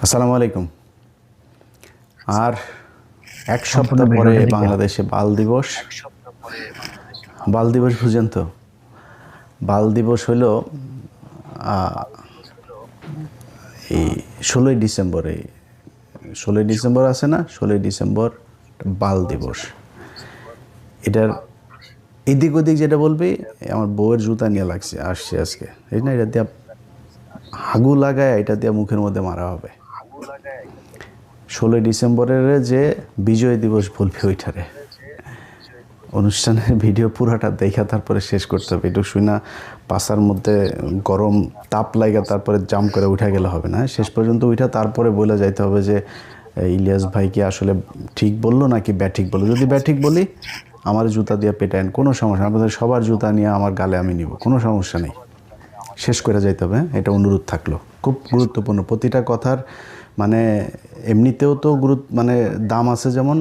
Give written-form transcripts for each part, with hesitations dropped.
আসসালামু আলাইকুম। আর এক সম্পূর্ণ সপ্তাহ পরে ভিডিওটা দেখে বাংলাদেশে বাল দিবস। বাল দিবস বুঝেন তো? বাল দিবস হলো এই 16ই ডিসেম্বরে, 16ই ডিসেম্বর আছে না, 16ই ডিসেম্বর বাল দিবস। এটার এদিক ওদিক যেটা বলবি, আমার বউয়ের জুতা নিয়ে আসছে আজকে, এই না, এটা দিয়ে হাগু লাগায় এটা দিয়ে মুখের মধ্যে মারা হবে। 16ই ডিসেম্বরের যে বিজয় দিবস বলবি ওইটারে। অনুষ্ঠানের ভিডিও পুরাটা দেখা তারপরে শেষ করতে হবে। একটু শুই না পাশার মধ্যে গরম তাপ লাগা তারপরে জাম করে উঠা গেলে হবে না। শেষ পর্যন্ত উঠা তারপরে বলে যাইতে হবে যে ইলিয়াস ভাই কি আসলে ঠিক বললো নাকি ব্যাঠিক বললো। যদি ব্যাঠিক বলি আমার জুতা দিয়ে পেটায়েন, কোনো সমস্যা, আপনাদের সবার জুতা নিয়ে আমার গালে আমি নিব, কোনো সমস্যা নেই। শেষ করে যাইতে হবে, এটা অনুরোধ থাকলো। খুব গুরুত্বপূর্ণ প্রতিটা কথার, মানে এমনিতেও তো মানে দাম আছে। যেমন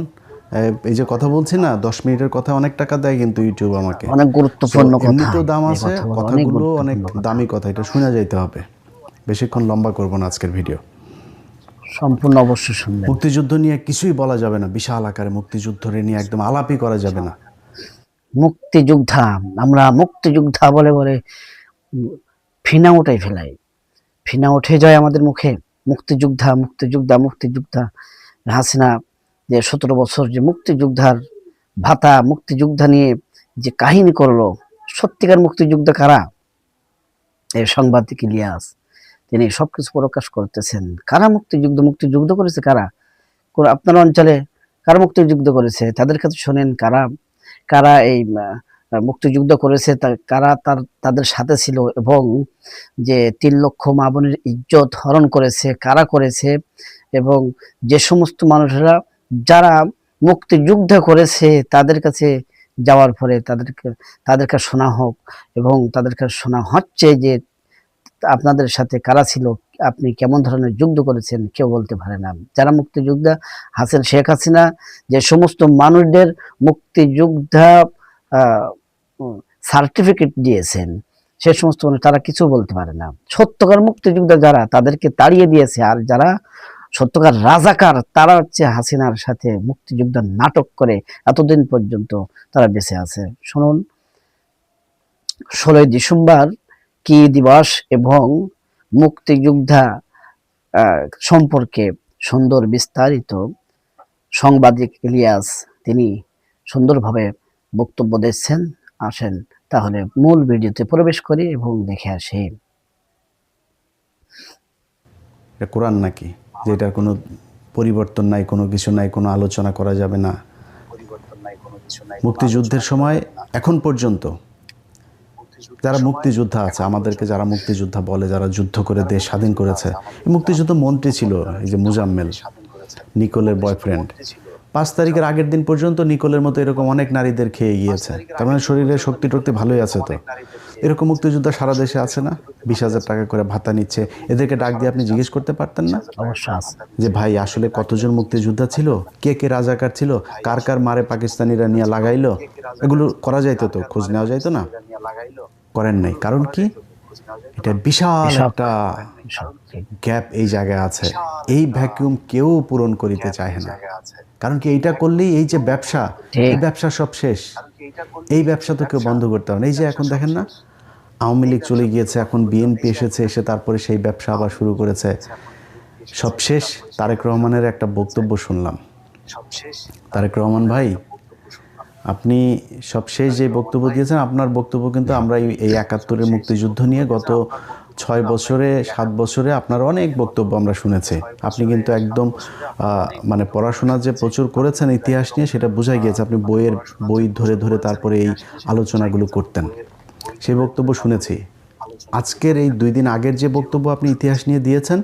এই যে কথা বলছি না, 10 মিনিটের কথা অনেক টাকা দেয় কিন্তু ইউটিউব আমাকে। অনেক গুরুত্বপূর্ণ কথা, এমনিতেও দাম এই আছে, কথাগুলো অনেক কথাগুলো অনেক গুরুত্বপূর্ণ কথা। দামি কথা, এটা শোনা যাইতে হবে। বেশিক্ষণ লম্বা করব না আজকের ভিডিও। সম্পূর্ণ অবশ্যই শুনবেন। মুক্তিযুদ্ধ নিয়ে কিছুই বলা যাবে না, বিশাল আকারে মুক্তিযুদ্ধ নিয়ে একদম আলাপই করা যাবে না। মুক্তিযোদ্ধা, আমরা মুক্তিযোদ্ধা বলে বলে ফিনা উঠাই ফেলাই, ফিনা উঠে যায় আমাদের মুখে। মুক্তিযোদ্ধা মুক্তিযোদ্ধা মুক্তিযোদ্ধা। হাসিনা যে 17 বছর যে মুক্তিযোদ্ধার ভাতা, মুক্তিযোদ্ধা নিয়ে যে কাহিনী করলো, সত্যিকার মুক্তিযোদ্ধা কারা? এই সাংবাদিক ইলিয়াস, তিনি সবকিছু প্রকাশ করতেছেন। কারা মুক্তিযুদ্ধ মুক্তিযুদ্ধ করেছে? কারা? আপনার অঞ্চলে কারা মুক্তিযুদ্ধ করেছে? তাদের কাছে শোনেন, কারা কারা এই মুক্তিযুদ্ধ করেছে, কারা তাদের সাথে ছিল, এবং যে 3 লক্ষ মা বোনের ইজ্জত হরণ করেছে, কারা করেছে। এবং যে সমস্ত মানুষেরা যারা মুক্তিযুদ্ধ করেছে তাদের কাছে যাওয়ার পরে তাদেরকে শোনা হোক, এবং তাদেরকে শোনা হচ্ছে যে আপনাদের সাথে কারা ছিল, আপনি কেমন ধরনের যুদ্ধ করেছেন, কেউ বলতে পারে না। যারা মুক্তিযোদ্ধা হাসিনা, শেখ হাসিনা যে সমস্ত মানুষদের মুক্তিযোদ্ধা সার্টিফিকেট দিয়েছেন, সে সমস্ত মানুষ তারা কিছু বলতে পারে না। সত্যকার মুক্তিযোদ্ধা যারা, তাদেরকে তাড়িয়ে দিয়েছে। আর যারা সত্যকার রাজাকার, তারা হচ্ছে হাসিনার সাথে মুক্তিযোদ্ধা নাটক করে এতদিন পর্যন্ত তারা বেঁচে আছে। শুনুন, 16ই ডিসেম্বর কি দিবস এবং মুক্তিযোদ্ধা সম্পর্কে সুন্দর বিস্তারিত সাংবাদিক ইলিয়াস তিনি সুন্দরভাবে বক্তব্য দিচ্ছেন। আসেন তাহলে মূল ভিডিওতে প্রবেশ করি এবং দেখে আসি। এটা কোরআন নাকি যে এটার কোনো পরিবর্তন নাই, কোনো কিছু নাই, কোনো আলোচনা করা যাবে না? মুক্তিযুদ্ধের সময় এখন পর্যন্ত যারা মুক্তিযোদ্ধা আছে, আমাদেরকে যারা মুক্তিযোদ্ধা বলে, যারা যুদ্ধ করে দেশ স্বাধীন করেছে, এই মুক্তিযুদ্ধ মন্ত্রী ছিল এই যে মুজাম্মেল, নিকোলের বয়ফ্রেন্ড। 5 তারিখের আগের দিন পর্যন্ত নিকোলের মতো এরকম অনেক নারীদের খেয়ে গিয়েছে। তার মানে শরীরের শক্তি টক্তি ভালোই আছে। তো এরকম মুক্তিযোদ্ধা সারা দেশে আছে না? 20,000 টাকা করে ভাতা নিচ্ছে। এদেরকে ডাক দিয়ে আপনি জিজ্ঞেস করতে পারতেন না যে ভাই আসলে কতজন মুক্তিযোদ্ধা ছিল, কে কে রাজাকার ছিল, কার কার মারে পাকিস্তানিরা নিয়ে লাগাইলো? এগুলো করা যাইতো, তো খোঁজ নেওয়া যাইতো না? করেন নাই। কারণ কি? এটা বিশাল একটা গ্যাপ এই জায়গায় আছে। এই ভ্যাকুয়াম কেউ পূরণ করিতে চায় না। কারণ কি, এইটা করলেই এই যে ব্যবসা, এই ব্যবসা সব শেষ। এই ব্যবসা তো কেউ বন্ধ করতে হবে না। এই যে এখন দেখেন না, আওয়ামী লীগ চলে গিয়েছে, এখন বিএনপি এসেছে, এসে তারপরে সেই ব্যবসা আবার শুরু করেছে। সব শেষ। তারেক রহমানের একটা বক্তব্য শুনলাম। তারেক রহমান ভাই, আপনি সবশেষ যে বক্তব্য দিয়েছেন, আপনার বক্তব্য কিন্তু আমরা এই 71-এর মুক্তিযুদ্ধ নিয়ে গত 6 বছরে 7 বছরে আপনার অনেক বক্তব্য আমরা শুনেছি। আপনি কিন্তু একদম মানে পড়াশোনা যে প্রচুর করেছেন ইতিহাস নিয়ে, সেটা বোঝা গিয়েছে। আপনি বই ধরে ধরে তারপরে এই আলোচনাগুলো করতেন, সেই বক্তব্য শুনেছি। আজকের এই 2 দিন আগের যে বক্তব্য আপনি ইতিহাস নিয়ে দিয়েছেন,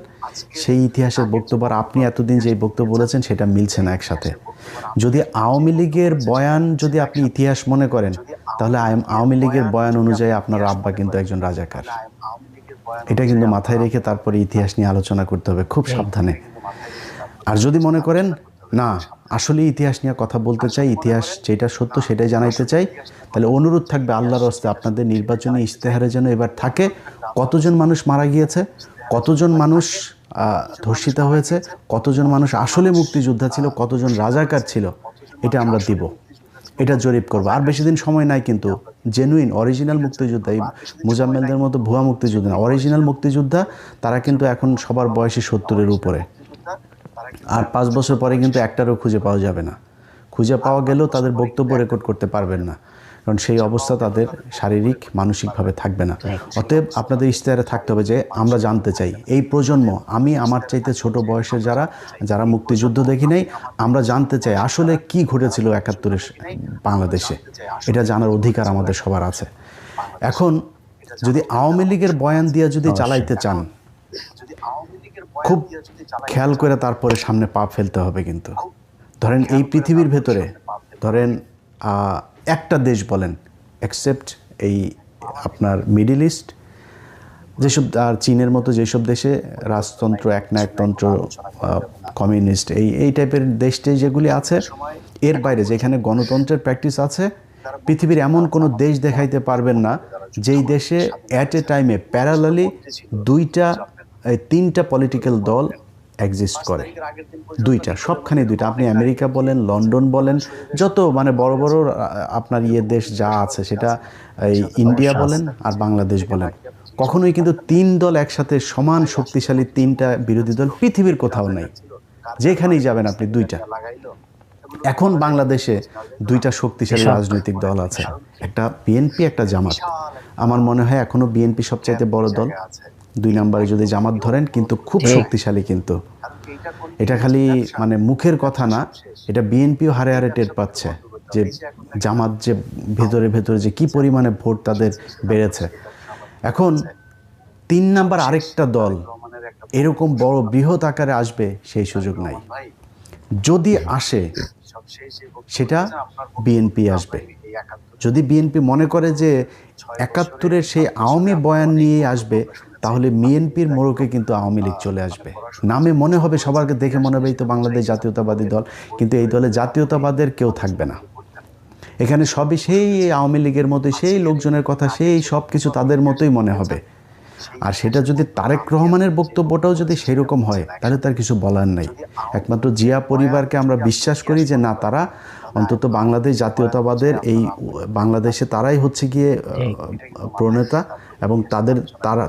সেই ইতিহাসের বক্তব্য আর আপনি এতদিন যে বক্তব্য বলেছেন সেটা মিলছে না একসাথে। যদি আওয়ামী লীগের বয়ান যদি আপনি ইতিহাস মনে করেন, তাহলে আওয়ামী লীগের বয়ান অনুযায়ী আপনার আব্বা কিন্তু একজন রাজাকার। এটা কিন্তু মাথায় রেখে তারপরে ইতিহাস নিয়ে আলোচনা করতে হবে খুব সাবধানে। আর যদি মনে করেন না আসলে ইতিহাস নিয়ে কথা বলতে চাই, ইতিহাস যেটা সত্য সেটাই জানাইতে চাই, তাহলে অনুরোধ থাকবে আল্লাহর হস্তে আপনাদের নির্বাচনী ইশতেহারে যেন এবার থাকে কতজন মানুষ মারা গিয়েছে, কতজন মানুষ ধর্ষিত হয়েছে, কতজন মানুষ আসলে মুক্তিযোদ্ধা ছিল, কতজন রাজাকার ছিল, এটা আমরা দিব, এটা জরিপ করবো। আর বেশি দিন সময় নাই, কিন্তু জেনুইন অরিজিনাল মুক্তিযোদ্ধা, এই মুজাম্মেলদের মতো ভুয়া মুক্তিযোদ্ধা না, অরিজিনাল মুক্তিযোদ্ধা তারা কিন্তু এখন সবার বয়সী 70-এর উপরে। আর 5 বছর পরে কিন্তু একটারও খুঁজে পাওয়া যাবে না। খুঁজে পাওয়া গেলেও তাদের বক্তব্য রেকর্ড করতে পারবেন না, কারণ সেই অবস্থা তাদের শারীরিক মানসিকভাবে থাকবে না। অতএব আপনাদের ইশতেহারে থাকতে হবে যে আমরা জানতে চাই এই প্রজন্ম, আমি আমার চাইতে ছোট বয়সের যারা মুক্তিযুদ্ধ দেখি নাই, আমরা জানতে চাই আসলে কি ঘটেছিল 71-এর বাংলাদেশে। এটা জানার অধিকার আমাদের সবার আছে। এখন যদি আওয়ামী লীগের বয়ান দিয়ে যদি চালাইতে চান, খুব খেয়াল করে তারপরে সামনে পা ফেলতে হবে। কিন্তু ধরেন এই পৃথিবীর ভেতরে ধরেন একটা দেশ বলেন, এক্সেপ্ট এই আপনার মিডল ইস্ট, যেসব আর চীনের মতো যেসব দেশে রাজতন্ত্র, একনায়কতন্ত্র, কমিউনিস্ট, এই টাইপের দেশটাই যেগুলি আছে, এর বাইরে যেখানে গণতন্ত্রের প্র্যাকটিস আছে, পৃথিবীর এমন কোনো দেশ দেখাইতে পারবেন না যেই দেশে অ্যাট এ টাইমে প্যারালালি 3টা পলিটিক্যাল দল এক্সিস্ট করে। 2টা, সবখানে 2টা। আপনি আমেরিকা বলেন, লন্ডন বলেন, যত মানে বড় বড় আপনার দেশ যা আছে, সেটা এই ইন্ডিয়া বলেন আর বাংলাদেশ বলেন, কখনোই কিন্তু 3 দল একসাথে সমান শক্তিশালী 3টা বিরোধী দল পৃথিবীর কোথাও নেই। যেখানেই যাবেন আপনি 2টা। এখন বাংলাদেশে 2টা শক্তিশালী রাজনৈতিক দল আছে, একটা বিএনপি, একটা জামাত। আমার মনে হয় এখনো বিএনপি সবচাইতে বড় দল, 2 নম্বরে যদি জামাত ধরেন, কিন্তু খুব শক্তিশালী। কিন্তু এটা খালি মানে মুখের কথা না, এটা বিএনপিও হারে হারে টের পাচ্ছে যে জামাত যে ভেতরে ভেতরে যে কি পরিমাণে ভোট তাদের বেড়েছে। এখন 3 নাম্বার আরেকটা দল এরকম বড় বৃহৎ আকারে আসবে, সেই সুযোগ নাই। যদি আসে সেটা বিএনপি আসবে। যদি বিএনপি মনে করে যে 71-এর সেই আওয়ামী বয়ান নিয়ে আসবে, তাহলে বিএনপির মোড়কে কিন্তু আওয়ামী লীগ চলে আসবে। নামে মনে হবে, সবারকে দেখে মনে হবে এই তো বাংলাদেশ জাতীয়তাবাদী দল, কিন্তু এই দলে জাতীয়তাবাদের কেউ থাকবে না। এখানে সবই সেই আওয়ামী লীগের মতোই, সেই লোকজনের কথা, সেই সব কিছু তাদের মতোই মনে হবে। আর সেটা যদি তারেক রহমানের বক্তব্যটাও যদি সেরকম হয়, তাহলে তার কিছু বলার নাই। একমাত্র জিয়া পরিবারকে আমরা বিশ্বাস করি যে না, তারা অন্তত বাংলাদেশ জাতীয়তাবাদের এই বাংলাদেশে তারাই হচ্ছে গিয়ে প্রণেতা, এবং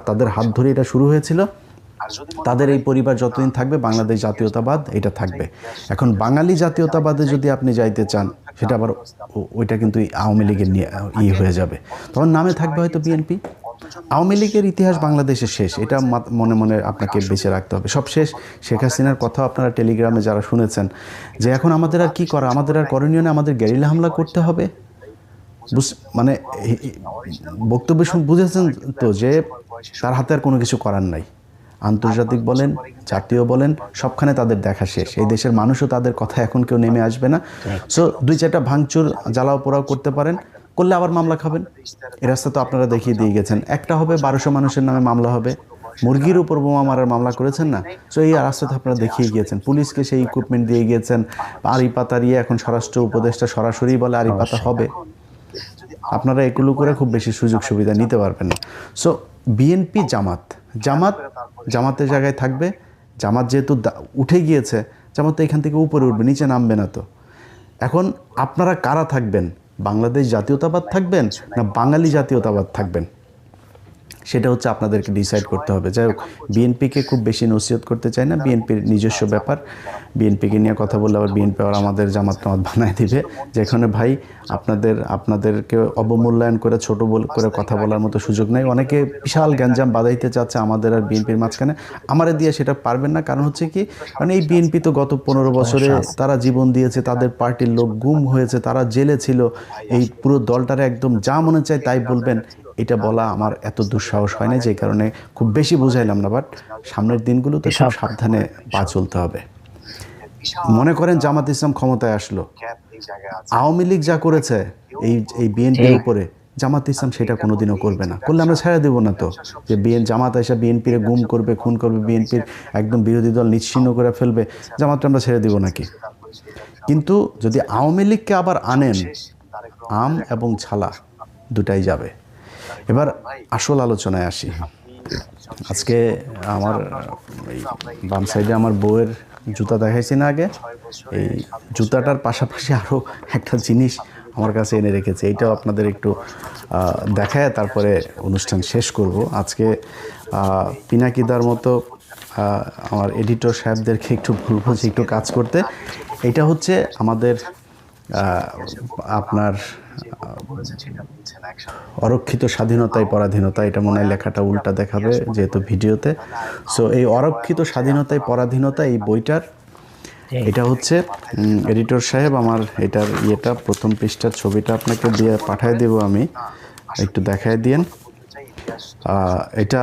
তাদের হাত ধরে এটা শুরু হয়েছিল। তাদের এই পরিবার যতদিন থাকবে, বাংলাদেশ জাতীয়তাবাদ এটা থাকবে। এখন বাঙালি জাতীয়তাবাদে যদি আপনি যাইতে চান, সেটা আবার ওইটা কিন্তু আওয়ামী লীগের নিয়ে হয়ে যাবে। তখন নামে থাকবে হয়তো বিএনপি। আওয়ামী লীগের ইতিহাস বাংলাদেশে শেষ, এটা মনে মনে আপনাকে বেঁচে রাখতে হবে। সব শেষ। শেখ হাসিনার কথা আপনারা টেলিগ্রামে যারা শুনেছেন, যে এখন আমাদের আর কি করা, আমাদের আর করণীয় না, আমাদের গেরিলা হামলা করতে হবে। মানে বক্তব্য বুঝেছেন তো, যে তার হাতে আর কোনো কিছু করার নাই। আন্তর্জাতিক বলেন, জাতীয় বলেন, সবখানে তাদের দেখা শেষ। এই দেশের মানুষও তাদের কথা এখন কেউ নেমে আসবে না। সো 2-4টা ভাঙচুর, জ্বালাও পোড়াও করতে পারেন, করলে আবার মামলা খাবেন। এই রাস্তা তো আপনারা দেখিয়ে দিয়ে গেছেন। একটা হবে 1200 মানুষের নামে মামলা হবে। মুরগির উপর বোমা মারার মামলা করেছেন না? সো এই রাস্তা তো আপনারা দেখিয়ে গিয়েছেন। পুলিশকে সেই ইকুইপমেন্ট দিয়ে গিয়েছেন। আড়ি পাতা দিয়ে এখন স্বরাষ্ট্র উপদেষ্টা সরাসরি বলে আড়ি পাতা হবে। আপনারা এগুলো করে খুব বেশি সুযোগ সুবিধা নিতে পারবেন না। সো বিএনপি, জামাতের জায়গায় থাকবে। জামাত যেহেতু উঠে গিয়েছে, জামাত তো এখান থেকে উপরে উঠবে, নিচে নামবে না তো। এখন আপনারা কারা থাকবেন? বাংলাদেশ জাতীয়তাবাদ থাকবেন না বাঙালি জাতীয়তাবাদ থাকবেন? সেটা হচ্ছে আপনাদেরকে ডিসাইড করতে হবে। যাই হোক, বিএনপিকে খুব বেশি নসিহত করতে চাই না, বিএনপির নিজস্ব ব্যাপার। বিএনপিকে নিয়ে কথা বললে আবার বিএনপি আবার আমাদের জামাত বানায় দিবে, যেখানে ভাই আপনাদেরকে অবমূল্যায়ন করে ছোট করে কথা বলার মতো সুযোগ নেই। অনেকে বিশাল গ্যাঞ্জাম বাঁধাইতে চাচ্ছে আমাদের আর বিএনপির মাঝখানে, আমারে দিয়ে সেটা পারবেন না। কারণ হচ্ছে কি, কারণ এই বিএনপি তো গত 15 বছরে তারা জীবন দিয়েছে, তাদের পার্টির লোক গুম হয়েছে, তারা জেলে ছিল। এই পুরো দলটারে একদম যা মনে চায় তাই বলবেন, এটা বলা আমার এত দুঃসাহস হয় না, যে কারণে খুব বেশি বুঝাইলাম না। বাট সামনের দিনগুলোতে সব সাবধানে পা চলতে হবে। মনে করেন জামাত ইসলাম ক্ষমতায় আসলো, আওয়ামী লীগ যা করেছে এই বিএনপির উপরে, জামাত ইসলাম সেটা কোনোদিনও করবে না। করলে আমরা ছেড়ে দেবো না তো, যে জামাত এসে বিএনপির গুম করবে, খুন করবে, বিএনপির একদম বিরোধী দল নিশ্চিহ্ন করে ফেলবে, জামাতটা আমরা ছেড়ে দেবো নাকি? কিন্তু যদি আওয়ামী লীগকে আবার আনেন, আম এবং ছালা দুটাই যাবে। এবার আসল আলোচনায় আসি। আজকে আমার এই বাম সাইডে আমার বউয়ের জুতা দেখাইছি না আগে, এই জুতাটার পাশাপাশি আরও একটা জিনিস আমার কাছে এনে রেখেছে, এইটাও আপনাদের একটু দেখায় তারপরে অনুষ্ঠান শেষ করব। আজকে পিনাকিদার মতো আমার এডিটর সাহেবদেরকে একটু বলবো যে একটু কাজ করতে। এটা হচ্ছে আমাদের আপনার অরক্ষিত স্বাধীনতায় পরাধীনতা, এটা মনে হয় লেখাটা উল্টা দেখাবে যেহেতু ভিডিওতে। সো এই অরক্ষিত স্বাধীনতায় পরাধীনতা এই বইটার এটা হচ্ছে এডিটর সাহেব আমার এটার ইয়েটা প্রথম পৃষ্ঠার ছবিটা আপনাকে দিয়ে পাঠিয়ে দেব, আমি একটু দেখায় দিয়েন। এটা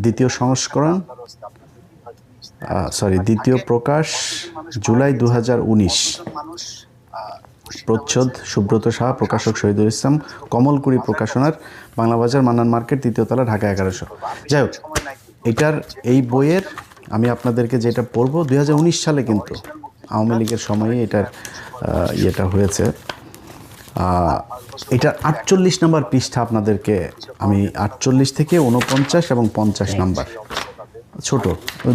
দ্বিতীয় সংস্করণ, দ্বিতীয় প্রকাশ জুলাই 2019, প্রচ্ছদ সুব্রত সাহা, প্রকাশক শহীদুল ইসলাম, কমলকুড়ি প্রকাশনার, বাংলা বাজার, মান্নান মার্কেট, তৃতীয় তলা, ঢাকা 1100। যাই হোক, এটার এই বইয়ের আমি আপনাদেরকে যেটা পড়বো 2019 সালে কিন্তু আওয়ামী লীগের সময়ে এটার ইয়েটা হয়েছে। এটার 48 নম্বর পৃষ্ঠা আপনাদেরকে আমি 48 থেকে 49 এবং 50 নাম্বার, ছোট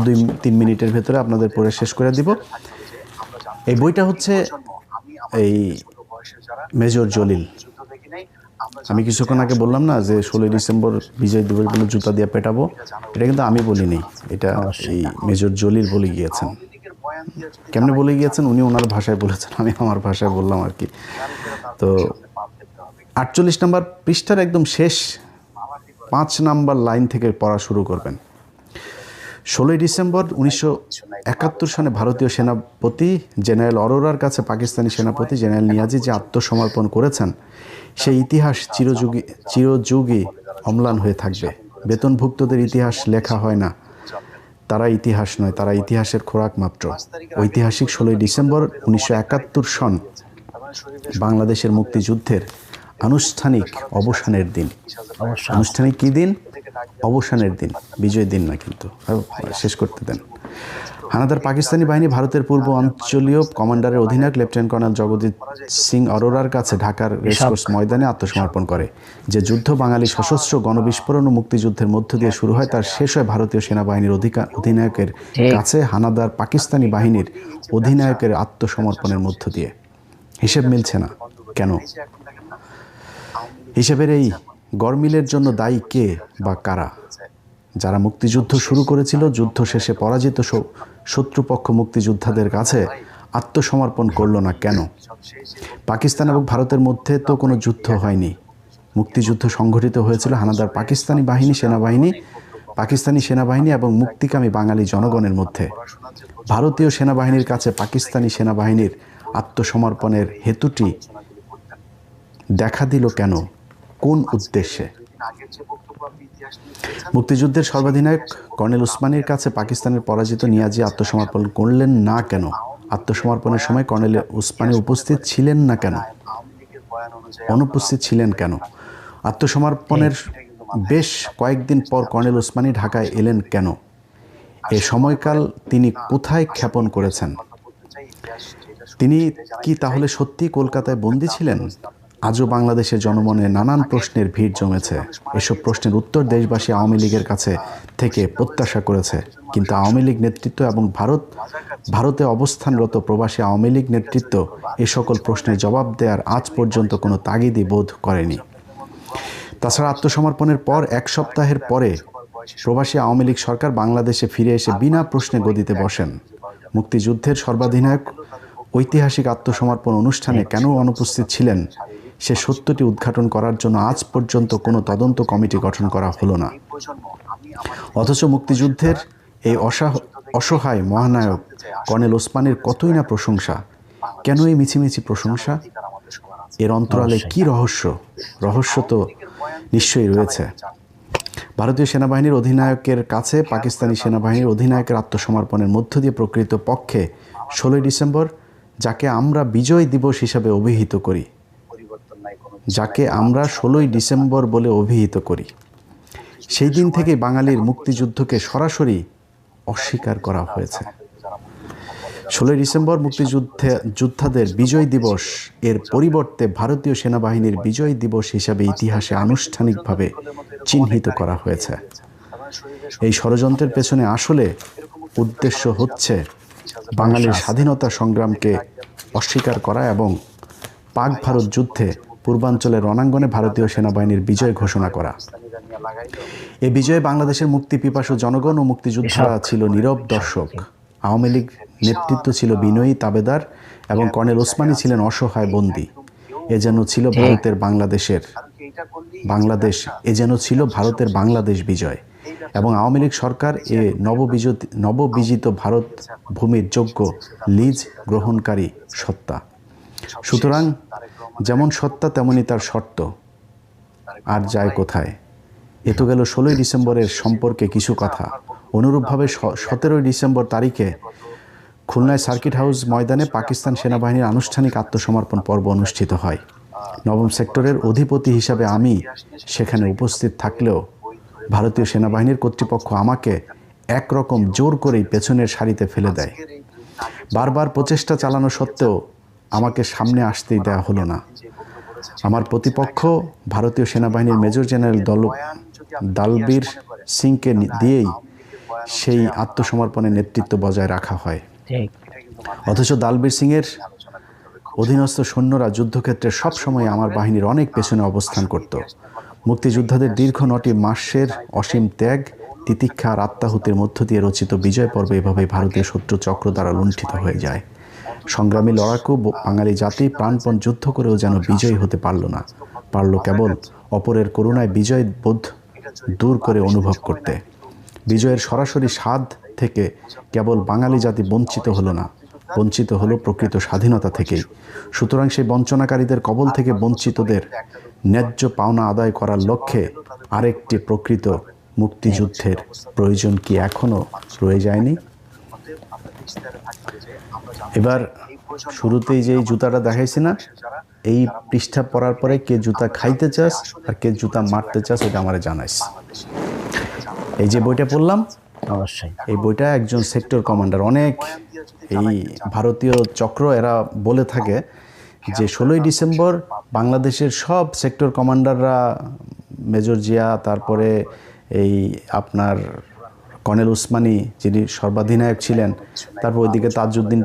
2-3 মিনিটের ভেতরে আপনাদের পড়ে শেষ করে দিব। এই বইটা হচ্ছে এই মেজর জলিল, আমি কিছুক্ষণ আগে বললাম না যে 16 ডিসেম্বর বিজয় দিবস বলে জুতা দিয়ে পেটাবো, এটা কিন্তু আমি বলিনি, এটা এই মেজর জলিল বলে গিয়েছেন। কেমনে বলে গিয়েছেন উনি ওনার ভাষায় বলেছেন, আমি আমার ভাষায় বললাম আর কি। তো 48 নম্বর পৃষ্ঠার একদম শেষ 5 নাম্বার লাইন থেকে পড়া শুরু করবেন। 16 ডিসেম্বর 1971 সনে ভারতীয় সেনাপতি জেনারেল অরোরার কাছে পাকিস্তানি সেনাপতি জেনারেল নিয়াজি যে আত্মসমর্পণ করেছেন সেই ইতিহাস চিরযুগী অম্লান হয়ে থাকবে। বেতনভুক্তদের ইতিহাস লেখা হয় না, তারা ইতিহাস নয়, তারা ইতিহাসের খোরাক মাত্র। ঐতিহাসিক 16 ডিসেম্বর 1971 সন বাংলাদেশের মুক্তিযুদ্ধের আনুষ্ঠানিক অবসানের দিন। আনুষ্ঠানিক কি দিন? অবসানের দিন, বিজয় দিন না, কিন্তু শেষ করতে দেন। হানাদার পাকিস্তানি বাহিনী ভারতের পূর্ব অঞ্চলীয় কমান্ডারের অধিনায়ক লেফটেন্যান্ট কর্নেল জগজিৎ সিং অরোরার কাছে ঢাকার রেসকোর্স ময়দানে আত্মসমর্পণ করে। যে যুদ্ধ বাঙালি সশস্ত্র গণবিস্ফোরণ ও মুক্তিযুদ্ধের মধ্য দিয়ে শুরু হয় তার শেষ হয় ভারতীয় সেনাবাহিনীর অধিনায়কের কাছে হানাদার পাকিস্তানি বাহিনীর অধিনায়কের আত্মসমর্পণের মধ্য দিয়ে। হিসেব মিলছে না কেন? হিসেবের এই গরমিলের জন্য দায়ী কে বা কারা? যারা মুক্তিযুদ্ধ শুরু করেছিল, যুদ্ধ শেষে পরাজিত শত্রুপক্ষ মুক্তিযোদ্ধাদের কাছে আত্মসমর্পণ করলো না কেন? পাকিস্তান এবং ভারতের মধ্যে তো কোনো যুদ্ধ হয়নি, মুক্তিযুদ্ধ সংঘটিত হয়েছিল হানাদার পাকিস্তানি সেনাবাহিনী এবং মুক্তিকামী বাঙালি জনগণের মধ্যে। ভারতীয় সেনাবাহিনীর কাছে পাকিস্তানি সেনাবাহিনীর আত্মসমর্পণের হেতুটি দেখা দিল কেন? কোন উদ্দেশ্যে? মুক্তিযুদ্ধের সর্বাধিনায়ক কর্নেল উসমানীর কাছে পাকিস্তানের পরাজিত নিয়াজি আত্মসমর্পণ করলেন না কেন? আত্মসমর্পণের সময় কর্নেল উসমানী উপস্থিত ছিলেন না কেন? অনুপস্থিত ছিলেন কেন? আত্মসমর্পণের বেশ কয়েকদিন পর কর্নেল উসমানী ঢাকায় এলেন কেন? এ সময়কাল তিনি কোথায় ক্ষেপণ করেছেন? তিনি কি তাহলে সত্যি কলকাতায় বন্দী ছিলেন? আজও বাংলাদেশের জনমনে নানান প্রশ্নের ভিড় জমেছে। এসব প্রশ্নের উত্তর দেশবাসী আওয়ামী লীগের কাছে থেকে প্রত্যাশা করেছে, কিন্তু আওয়ামী লীগ নেতৃত্ব এবং ভারতে অবস্থানরত প্রবাসী আওয়ামী লীগ নেতৃত্ব এ সকল প্রশ্নের জবাব দেওয়ার আজ পর্যন্ত কোনো তাগিদই বোধ করেনি। তাছাড়া আত্মসমর্পণের পর 1 সপ্তাহের পরে প্রবাসী আওয়ামী লীগ সরকার বাংলাদেশে ফিরে এসে বিনা প্রশ্নে গদিতে বসেন। মুক্তিযুদ্ধের সর্বাধিনায়ক ঐতিহাসিক আত্মসমর্পণ অনুষ্ঠানে কেন অনুপস্থিত ছিলেন সে সত্যটি উদ্ঘাটন করার জন্য আজ পর্যন্ত কোনো তদন্ত কমিটি গঠন করা হলো না। অথচ মুক্তিযুদ্ধের এই অসহায় মহানায়ক কর্নেল ওসমানীর কতই না প্রশংসা। কেন এই মিছিমিছি প্রশংসা? এর অন্তরালে কি রহস্য? রহস্য তো নিশ্চয়ই রয়েছে। ভারতীয় সেনাবাহিনীর অধিনায়কের কাছে পাকিস্তানি সেনাবাহিনীর অধিনায়কের আত্মসমর্পণের মধ্য দিয়ে প্রকৃত পক্ষে 16 ডিসেম্বর, যাকে আমরা বিজয় দিবস হিসাবে অভিহিত করি, যাকে আমরা 16 ডিসেম্বর বলে অভিহিত করি, সেই দিন থেকে বাঙালির মুক্তিযুদ্ধকে সরাসরি অস্বীকার করা হয়েছে। 16 ডিসেম্বর মুক্তিযোদ্ধাদের বিজয় দিবস এর পরিবর্তে ভারতীয় সেনাবাহিনীর বিজয় দিবস হিসাবে ইতিহাসে আনুষ্ঠানিকভাবে চিহ্নিত করা হয়েছে। এই ষড়যন্ত্রের পেছনে আসলে উদ্দেশ্য হচ্ছে বাঙালির স্বাধীনতা সংগ্রামকে অস্বীকার করা এবং পাক ভারত যুদ্ধে পূর্বাঞ্চলের রণাঙ্গনে ভারতীয় সেনাবাহিনীর বিজয় ঘোষণা করা। এই বিজয়ে বাংলাদেশের মুক্তি পিপাসু জনগণ ও মুক্তিযোদ্ধারা ছিল নীরব দর্শক। আওয়ামী লীগ নেতৃত্ব ছিল বিনয়ী তাবেদার এবং কর্নেল ওসমানী ছিলেন অসহায় বন্দী। এ যেন ছিল ভারতের বাংলাদেশ এ যেন ছিল ভারতের বাংলাদেশ বিজয় এবং আওয়ামী লীগ সরকার এ নববিজিত ভারত ভূমির যোগ্য লিজ গ্রহণকারী সত্তা। সুতরাং যেমন সত্তা তেমনি তার শর্ত, আর যায় কোথায়। এ তো গেল 16ই ডিসেম্বরের সম্পর্কে কিছু কথা। অনুরূপভাবে 17ই ডিসেম্বর তারিখে খুলনায় সার্কিট হাউস ময়দানে পাকিস্তান সেনাবাহিনীর আনুষ্ঠানিক আত্মসমর্পণ পর্ব অনুষ্ঠিত হয়। নবম সেক্টরের অধিপতি হিসাবে আমি সেখানে উপস্থিত থাকলেও ভারতীয় সেনাবাহিনীর কর্তৃপক্ষ আমাকে একরকম জোর করেই পেছনের সারিতে ফেলে দেয়। বারবার প্রচেষ্টা চালানো সত্ত্বেও আমাকে সামনে আসতেই দেওয়া হলো না। আমার প্রতিপক্ষ ভারতীয় সেনাবাহিনীর মেজর জেনারেল দালবীর সিংকে দিয়েই সেই আত্মসমর্পণের নেতৃত্ব বজায় রাখা হয়। অথচ দালবীর সিংয়ের অধীনস্থ সৈন্যরা যুদ্ধক্ষেত্রে সবসময় আমার বাহিনীর অনেক পেছনে অবস্থান করত। মুক্তিযোদ্ধাদের দীর্ঘ 9টি মাসের অসীম ত্যাগ, তিতিক্ষা আর আত্মাহুতির মধ্য দিয়ে রচিত বিজয় পর্ব এভাবেই ভারতীয় শত্রু চক্র দ্বারা লুণ্ঠিত হয়ে যায়। সংগ্রামী লড়াকু বাঙালি জাতি প্রাণপণ যুদ্ধ করেও যেন বিজয়ী হতে পারল না, পারল কেবল অপরের করুণায় বিজয় বোধ দূর করে অনুভব করতে। বিজয়ের সরাসরি স্বাদ থেকে কেবল বাঙালি জাতি বঞ্চিত হলো না, বঞ্চিত হলো প্রকৃত স্বাধীনতা থেকেই। সুতরাং সেই বঞ্চনাকারীদের কবল থেকে বঞ্চিতদের ন্যায্য পাওনা আদায় করার লক্ষ্যে আরেকটি প্রকৃত মুক্তিযুদ্ধের প্রয়োজন কি এখনো রয়ে যায়নি? এবার শুরুতেই যে জুতাটা দেখাইছি না, এই পৃষ্ঠা পড়ার পরে কে জুতা খাইতে চাস আর কে জুতা মারতে চাস এটা আমারে জানাইস। এই যে বইটা পড়লাম, অবশ্যই এই বইটা একজন সেক্টর কমান্ডার, অনেক এই ভারতীয় চক্র এরা বলে থাকে যে 16ই ডিসেম্বর বাংলাদেশের সব সেক্টর কমান্ডাররা, মেজর জিয়া, তারপরে এই আপনার কর্নেল ওসমানী যিনি সর্বাধিনায়ক ছিলেন, তারপর ওইদিকে তাজউদ্দিন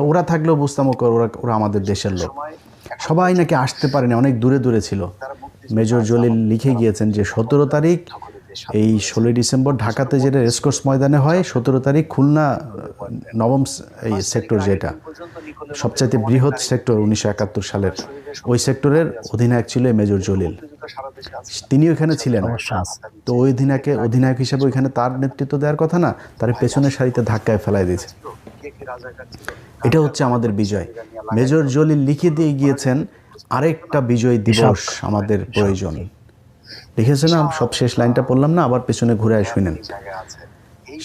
ওরা থাকলেও বুঝতাম ওরা আমাদের দেশের লোক। সবাই নাকি আসতে পারেনি, অনেক দূরে দূরে ছিল। মেজর জলিল লিখে গিয়েছেন যে 17 তারিখ এই 16ই ডিসেম্বর ঢাকাতে যেটা রেসকোর্স ময়দানে হয়, 17 তারিখ খুলনা নবম এই সেক্টর, যেটা সবচাইতে বৃহৎ সেক্টর 1971 সালের, ওই সেক্টরের অধিনায়ক ছিল মেজর জলিল। তিনি ওইখানে ছিলেন। তো ওই অধিনায়ক হিসেবে ওইখানে তার নেতৃত্ব দেওয়ার কথা না, তার পেছনের সারিতে ধাক্কায় ফেলাই দিয়েছে। এটা হচ্ছে আমাদের বিজয়। মেজর জলিল লিখে দিয়ে গিয়েছেন আরেকটা বিজয় দিবস আমাদের প্রয়োজন। লিখেছে না, সব শেষ লাইনটা পড়লাম না, আবার পেছনে ঘুরে শুনেন।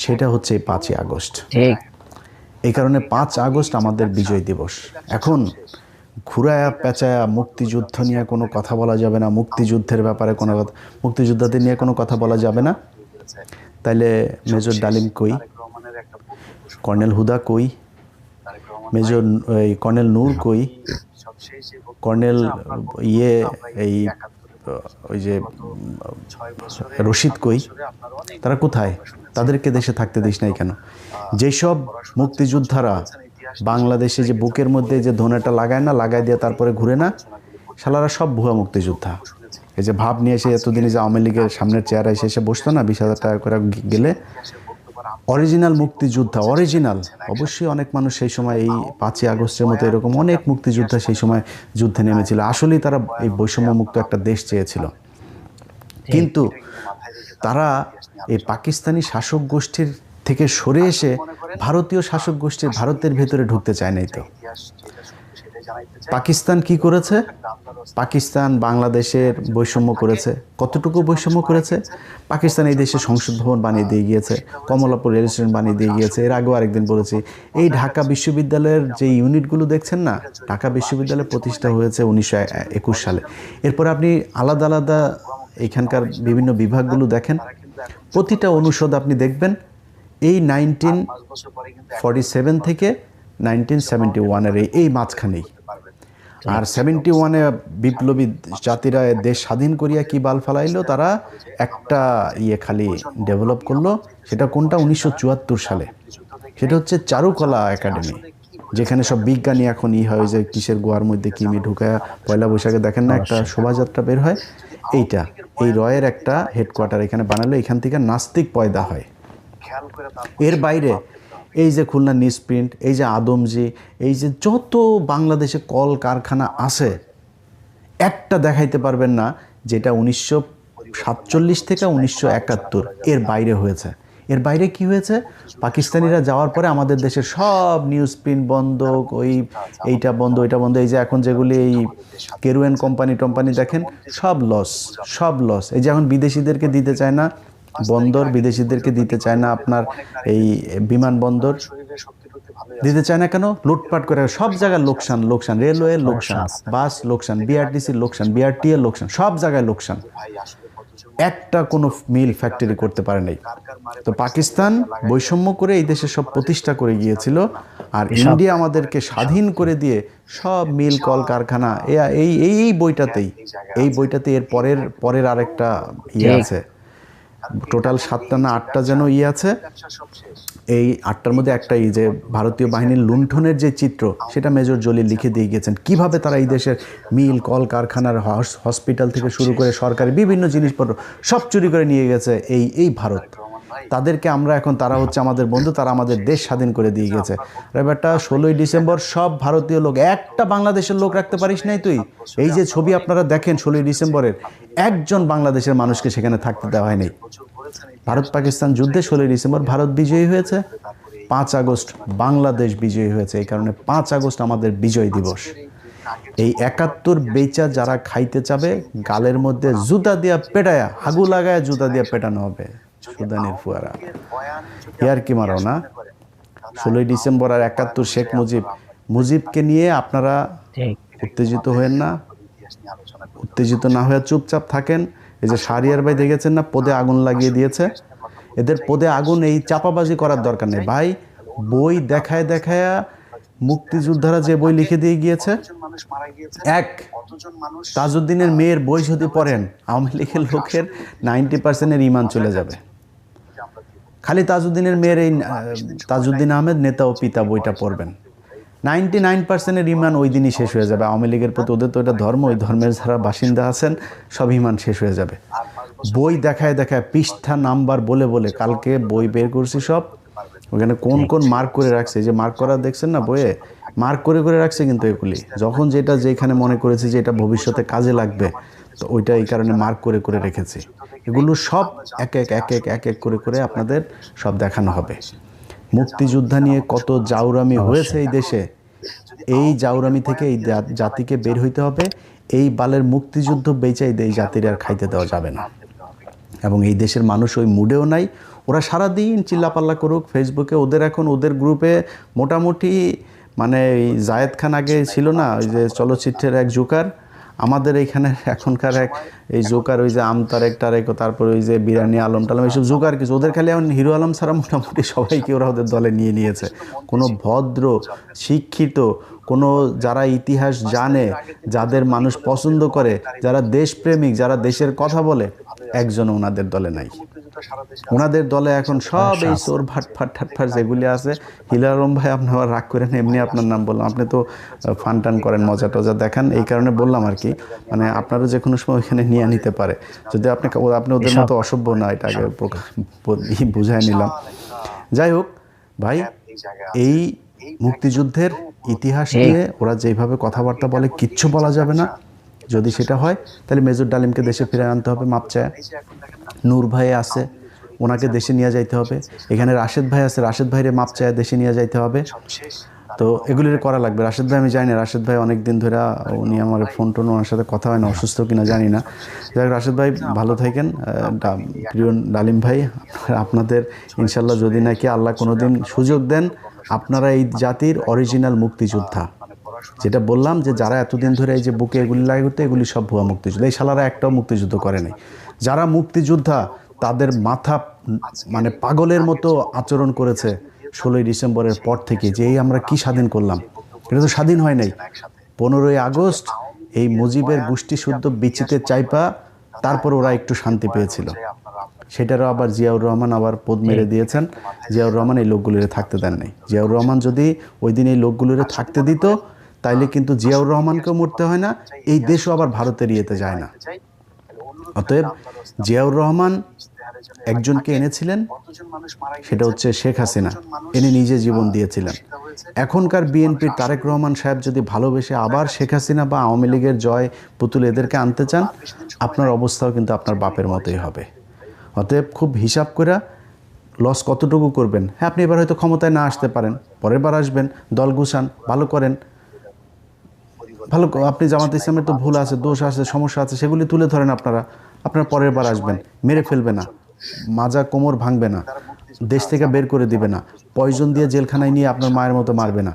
সেটা হচ্ছে 5ই আগস্ট। এই কারণে 5 আগস্ট আমাদের বিজয় দিবস। এখন ঘুরায়া পেঁচায়া মুক্তিযুদ্ধ নিয়ে কোনো কথা বলা যাবে না, মুক্তিযুদ্ধের ব্যাপারে কোনো কথা, মুক্তিযোদ্ধাদের নিয়ে কোনো কথা বলা যাবে না। তাইলে মেজর ডালিম কই, কর্নেল হুদা কই, মেজর কর্নেল নূর কই, কর্নেল এই ওই যে রশিদ কই, তারা কোথায়? তাদেরকে দেশে থাকতে দিস নাই কেন? যেসব মুক্তিযোদ্ধারা বাংলাদেশে যে বুকের মধ্যে যে ধনেটা লাগায় দিয়ে তারপরে ঘুরে না, শালারা সব ভুয়া মুক্তিযোদ্ধা। এই যে ভাব নিয়ে এসে এতদিনে যে আওয়ামী লীগের সামনের চেয়ারে এসে বসতো না, 20,000 টাকা করে গেলে, অরিজিনাল মুক্তিযোদ্ধা, অরিজিনাল। অবশ্যই অনেক মানুষ সেই সময় এই 5ই আগস্টের মতো এরকম অনেক মুক্তিযোদ্ধা সেই সময় যুদ্ধে নেমেছিল। আসলেই তারা এই বৈষম্যমুক্ত একটা দেশ চেয়েছিল, কিন্তু তারা এই পাকিস্তানি শাসক গোষ্ঠীর থেকে সরে এসে ভারতীয় শাসক গোষ্ঠীর ভারতের ভেতরে ঢুকতে চায় নাই। তো পাকিস্তান কি করেছে? পাকিস্তান বাংলাদেশের বৈষম্য করেছে। কতটুকু বৈষম্য করেছে? পাকিস্তান এই দেশে সংসদ ভবন বানিয়ে দিয়ে গিয়েছে, কমলাপুর রেল স্টেশন বানিয়ে দিয়ে গিয়েছে। এর আগেও আরেকদিন বলেছি, এই ঢাকা বিশ্ববিদ্যালয়ের যে ইউনিটগুলো দেখছেন না, ঢাকা বিশ্ববিদ্যালয় প্রতিষ্ঠা হয়েছে 1921 সালে। এরপর আপনি আলাদা আলাদা এখানকার বিভিন্ন বিভাগগুলো দেখেন, প্রতিটা অনুষদ আপনি দেখবেন এই 1947 থেকে 1971-এর এই মাঝখানেই। আর 71-এ বিপ্লবী জাতিরা দেশ স্বাধীন করিয়া কি বাল ফালাইলো, তারা একটা খালি ডেভেলপ করলো। সেটা কোনটা? 1974 সালে। সেটা হচ্ছে চারুকলা একাডেমি, যেখানে সব বিজ্ঞানী এখন হয় যে কিসের গোয়ার মধ্যে কিমি ঢুকায় পয়লা বৈশাখে দেখেন না একটা শোভাযাত্রা বের হয়, এইটা এই রয়ের একটা হেডকোয়ার্টার এখানে বানালো। এখান থেকে নাস্তিক পয়দা হয়। এর বাইরে এই যে খুলনা নিউজপ্রিন্ট, এই যে আদমজি, এই যে যত বাংলাদেশে কল কারখানা আছে, একটা দেখাইতে পারবেন না যেটা 1947 থেকে 1971 এর বাইরে হয়েছে। এর বাইরে কি হয়েছে? পাকিস্তানিরা যাওয়ার পরে আমাদের দেশের সব নিউজ প্রিন্ট বন্ধ, এইটা বন্ধ, ওইটা বন্ধ। এই যে এখন যেগুলি এই কেরুয়েন কোম্পানি দেখেন, সব লস, সব লস। এই যে এখন বিদেশিদেরকে দিতে চায় না বন্দর, বিদেশিদেরকে দিতে চায় না আপনার এই বিমানবন্দর, দিতে চায় না কেন? লুটপাট করে সব জায়গায় লোকসান, রেলওয়ে লোকসান, বাস লোকসান, বিআরটিসি লোকসান, বিআরটিএ লোকসান, সব জায়গায় লোকসান। একটা কোনো মিল ফ্যাক্টরি করতে পারে নাই। তো পাকিস্তান বৈষম্য করে এই দেশে সব প্রতিষ্ঠা করে গিয়েছিল, আর ইন্ডিয়া আমাদেরকে স্বাধীন করে দিয়ে সব মিল কল কারখানা এই বইটাতে এর পরের আরেকটা আছে, টোটাল 7টা না 8টা যেন আছে। এই 8টার মধ্যে একটা যে ভারতীয় বাহিনীর লুণ্ঠনের যে চিত্র, সেটা মেজর জলিল লিখে দিয়ে গেছেন। কিভাবে তারা এই দেশের মিল কল কারখানার হসপিটাল থেকে শুরু করে সরকারি বিভিন্ন জিনিসপত্র সব চুরি করে নিয়ে গেছে এই ভারত। তাদেরকে আমরা এখন, তারা হচ্ছে আমাদের বন্ধু, তারা আমাদের দেশ স্বাধীন করে দিয়ে গেছে। এবারটা 16ই ডিসেম্বর সব ভারতীয় লোক, একটা বাংলাদেশের লোক রাখতে পারিস নাই তুই? এই যে ছবি আপনারা দেখেন 16ই ডিসেম্বরের, একজন বাংলাদেশের মানুষকে সেখানে থাকতে দেওয়া হয়নি। ভারত পাকিস্তান যুদ্ধে 16ই ডিসেম্বর ভারত বিজয়ী হয়েছে, 5 আগস্ট বাংলাদেশ বিজয়ী হয়েছে। এই কারণে 5 আগস্ট আমাদের বিজয় দিবস। এই 71 বেচা যারা খাইতে চাবে, গালের মধ্যে জুতা দিয়া পেটায়া, হাগু লাগায় জুতা দিয়া পেটানো হবে। সুদানের ফুয়ারা ইয়ার কি মারো না? 16ই ডিসেম্বর আর 71 শেখ মুজিবকে নিয়ে আপনারা উত্তেজিত হয়েন না, উত্তেজিত না হয়ে চুপচাপ থাকেন। এই যে শাহরিয়ার ভাই দেখেছেন না, পদে আগুন লাগিয়ে দিয়েছে। এদের পদে আগুন, এই চাপাবাজি করার দরকার নেই ভাই। বই দেখায় মুক্তিযোদ্ধারা যে বই লিখে দিয়ে গিয়েছে, তাজউদ্দিনের মেয়ের বই যদি পড়েন, আওয়ামী লীগের লোকের 90% ইমান চলে যাবে। খালি তাজউদ্দিনের মেয়ের এই তাজউদ্দিন আহমেদ নেতা ও পিতা বইটা পড়বেন, 99% ইমান ওই দিনই শেষ হয়ে যাবে। আওয়ামী লীগের প্রতি, ওদের তো এটা ধর্ম, ওই ধর্মের যারা বাসিন্দা আছেন সব ইমান শেষ হয়ে যাবে। বই দেখায় পৃষ্ঠা নাম্বার বলে কালকে বই বের করছি সব, ওখানে কোন মার্ক করে রাখছে, যে মার্ক করা দেখছেন না বইয়ে, মার্ক করে রাখছে। কিন্তু এগুলি যখন যেখানে মনে করেছে যে এটা ভবিষ্যতে কাজে লাগবে, তো ওইটা এই কারণে মার্ক করে রেখেছে। এগুলো সব এক এক করে আপনাদের সব দেখানো হবে। মুক্তিযোদ্ধা নিয়ে কত জাউরামি হয়েছে এই দেশে, এই জাউরামি থেকে এই জাতিকে বের হইতে হবে। এই বালের মুক্তিযুদ্ধ বেচাই এই জাতির আর খাইতে দেওয়া যাবে না। এবং এই দেশের মানুষ ওই মুডেও নাই। ওরা সারাদিন চিল্লাপাল্লা করুক ফেসবুকে, ওদের গ্রুপে মোটামুটি মানে জায়েদ খান আগে ছিল না, ওই যে চলচ্চিত্রের এক জোকার, আমাদের এইখানে এখনকার এক এই জোকার, ওই যে আমতারেক টারেক, তারপর ওই যে বিরানি আলম টালম, এইসব জোকার কিছু। ওদের খালি এখন হিরো আলম ছাড়া মোটামুটি সবাইকে ওরা ওদের দলে নিয়েছে। কোনো ভদ্র শিক্ষিত, কোনো যারা ইতিহাস জানে, যাদের মানুষ পছন্দ করে, যারা দেশপ্রেমিক, যারা দেশের কথা বলে, একজন ওনাদের দলে নাই। ওনাদের দলে এখন সব এই চোর ভাট যেগুলি আছে। হিলাল আলম ভাই, আপনি আবার রাগ করেন, এমনি আপনার নাম বললাম, আপনি তো ফান টান করেন, মজা টজা দেখান, এই কারণে বললাম আর কি। মানে আপনারও যে কোনো সময় ওইখানে নিয়ে নিতে পারে, যদি আপনি ওদের মতো অসভ্য না, এটা আগে বুঝাই নিলাম। যাই হোক ভাই, এই মুক্তিযুদ্ধের ইতিহাস নিয়ে ওরা যেভাবে কথাবার্তা বলে, কিচ্ছু বলা যাবে না। যদি সেটা হয় তাহলে মেজর ডালিমকে দেশে ফিরে আনতে হবে মাপ চায়। নূর ভাই আছে, ওনাকে দেশে নিয়ে যাইতে হবে। এখানে রাশেদ ভাই আছে, রাশেদ ভাইরে মাপ চায় দেশে নিয়ে যাইতে হবে। তো এগুলির করা লাগবে। রাশেদ ভাই আমি জানি না, রাশেদ ভাই অনেক দিন ধরে উনি আমার ফোন টোন, ওনার সাথে কথা হয় না, অসুস্থ কিনা জানি না। যাই হোক, রাশেদ ভাই ভালো থাকেন। প্রিয় ডালিম ভাই, আপনাদের ইনশাল্লাহ যদি নাকি আল্লাহ কোনোদিন সুযোগ দেন, আপনারা এই জাতির অরিজিনাল মুক্তিযোদ্ধা, যেটা বললাম যে যারা এতদিন ধরে এই যে বুকে এগুলি লাগে করতে, এগুলি সব ভুয়া মুক্তিযুদ্ধ। এই শালারা একটাও মুক্তিযুদ্ধ করে নাই। যারা মুক্তিযোদ্ধা তাদের মাথা মানে পাগলের মতো আচরণ করেছে 16ই ডিসেম্বরের পর থেকে, যে এই আমরা কি স্বাধীন করলাম, এটা তো স্বাধীন হয় নাই। 15ই আগস্ট এই মুজিবের গোষ্ঠী শুদ্ধ বিচিতে চাইপা তারপর ওরা একটু শান্তি পেয়েছিল। সেটারও আবার জিয়াউর রহমান আবার পদ মেরে দিয়েছেন। জিয়াউর রহমান এই লোকগুলিরে থাকতে দেন নাই। জিয়াউর রহমান যদি ওই দিন এই লোকগুলিরে থাকতে দিত, তাইলে কিন্তু জিয়াউর রহমানকেও মরতে হয় না, এই দেশও আবার ভারতের ইয়েতে যায় না। অতএব জিয়াউর রহমান একজনকে এনেছিলেন, সেটা হচ্ছে শেখ হাসিনা। এনে নিজে জীবন দিয়েছিলেন। এখনকার বিএনপির তারেক রহমান সাহেব যদি ভালোবেসে আবার শেখ হাসিনা বা আওয়ামী লীগের জয় পুতুল এদেরকে আনতে চান, আপনার অবস্থাও কিন্তু আপনার বাপের মতোই হবে। অতএব খুব হিসাব করে লস কতটুকু করবেন। হ্যাঁ, আপনি এবার হয়তো ক্ষমতায় না আসতে পারেন, পরের বার আসবেন, দল গুছান, ভালো করেন, ভালো। আপনি জামাত ইসলামের তো ভুল আছে, দোষ আছে, সমস্যা আছে, সেগুলি তুলে ধরেন। আপনার পরের বার আসবেন, মেরে ফেলবে না, মাজা কোমর ভাঙবে না, দেশ থেকে বের করে দিবে না, পয়জন দিয়ে জেলখানায় নিয়ে আপনার মায়ের মতো মারবে না,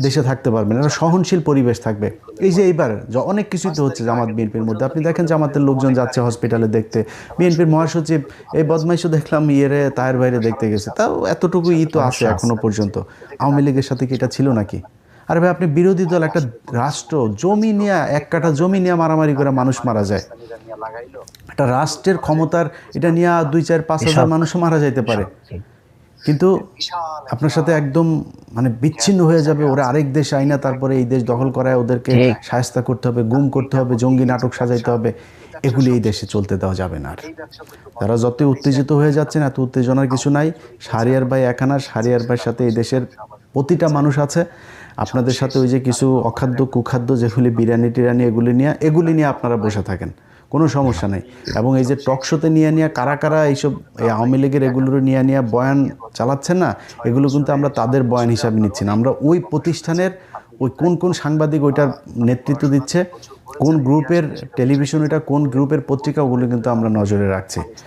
দেশে থাকতে পারবেন, একটা সহনশীল পরিবেশ থাকবে। এই যে এইবার অনেক কিছুই তো হচ্ছে জামাত বিএনপির মধ্যে। আপনি দেখেন জামাতের লোকজন যাচ্ছে হসপিটালে দেখতে, বিএনপির মহাসচিব এই বদমাইশও দেখলাম ইয়েরে তায়ের বাইরে দেখতে গেছে। তাও এতটুকু তো আছে এখনো পর্যন্ত। আওয়ামী লীগের সাথে কি এটা ছিল নাকি? আরে ভাই, আপনি বিরোধী দল, একটা রাষ্ট্র, জমি নিয়ে, 1 কাঠা জমি নিয়ে মারামারি করে মানুষ মারা যায়। একটা রাষ্ট্রের ক্ষমতার এটা নিয়ে 2, 4, 5 হাজার মানুষও মারা যাইতে পারে, কিন্তু আপনার সাথে একদম মানে বিচ্ছিন্ন হয়ে যাবে। ওরা আরেক দেশ আইনা তারপরে এই দেশ দখল করায় ওদেরকে শায়েস্তা করতে হবে, গুম করতে হবে, জঙ্গি নাটক সাজাইতে হবে। এগুলি এই দেশে চলতে দেওয়া যাবে না। আর তারা যতই উত্তেজিত হয়ে যাচ্ছেন, এত উত্তেজনার কিছু নাই। শাহরিয়ার ভাই একানা, শাহরিয়ার ভাইয়ের সাথে এই দেশের প্রতিটা মানুষ আছে। আপনাদের সাথে ওই যে কিছু অখাদ্য কুখাদ্য যেগুলি বিরিয়ানি টিরানি এগুলি নিয়ে আপনারা বসে থাকেন, কোনো সমস্যা নেই। এবং এই যে টক শোতে নিয়ে কারা কারা এইসব এই আওয়ামী লীগের এগুলোর নিয়ে বয়ান চালাচ্ছেন না, এগুলো কিন্তু আমরা তাদের বয়ান হিসাবে নিচ্ছি না। আমরা ওই প্রতিষ্ঠানের ওই কোন সাংবাদিক ওইটার নেতৃত্ব দিচ্ছে, কোন গ্রুপের টেলিভিশন, এটা কোন গ্রুপের পত্রিকা, ওগুলো কিন্তু আমরা নজরে রাখছি।